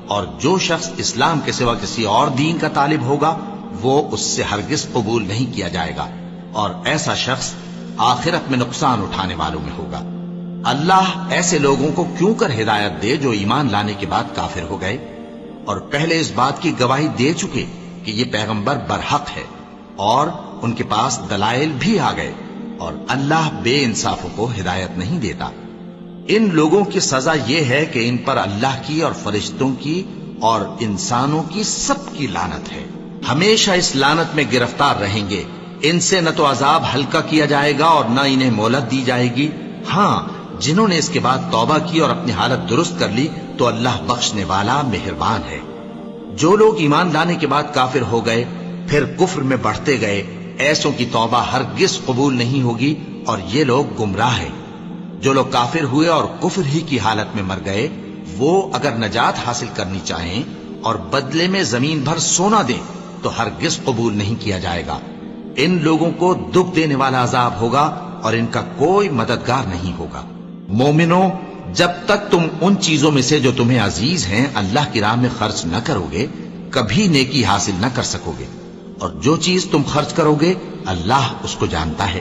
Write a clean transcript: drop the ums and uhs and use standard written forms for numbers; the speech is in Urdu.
اور جو شخص اسلام کے سوا کسی اور دین کا طالب ہوگا وہ اس سے ہرگز قبول نہیں کیا جائے گا، اور ایسا شخص آخرت میں نقصان اٹھانے والوں میں ہوگا۔ اللہ ایسے لوگوں کو کیوں کر ہدایت دے جو ایمان لانے کے بعد کافر ہو گئے اور پہلے اس بات کی گواہی دے چکے کہ یہ پیغمبر برحق ہے اور ان کے پاس دلائل بھی آ گئے، اور اللہ بے انصافوں کو ہدایت نہیں دیتا۔ ان لوگوں کی سزا یہ ہے کہ ان پر اللہ کی اور فرشتوں کی اور انسانوں کی سب کی لعنت ہے، ہمیشہ اس لعنت میں گرفتار رہیں گے۔ ان سے نہ تو عذاب ہلکا کیا جائے گا اور نہ انہیں مہلت دی جائے گی۔ ہاں، جنہوں نے اس کے بعد توبہ کی اور اپنی حالت درست کر لی تو اللہ بخشنے والا مہربان ہے۔ جو لوگ ایمان لانے کے بعد کافر ہو گئے پھر کفر میں بڑھتے گئے، ایسوں کی توبہ ہرگز قبول نہیں ہوگی اور یہ لوگ گمراہ ہیں۔ جو لوگ کافر ہوئے اور کفر ہی کی حالت میں مر گئے، وہ اگر نجات حاصل کرنی چاہیں اور بدلے میں زمین بھر سونا دیں تو ہرگز قبول نہیں کیا جائے گا۔ ان لوگوں کو دکھ دینے والا عذاب ہوگا اور ان کا کوئی مددگار نہیں ہوگا۔ مومنوں، جب تک تم ان چیزوں میں سے جو تمہیں عزیز ہیں اللہ کی راہ میں خرچ نہ کرو گے کبھی نیکی حاصل نہ کر سکو گے، اور جو چیز تم خرچ کرو گے اللہ اس کو جانتا ہے۔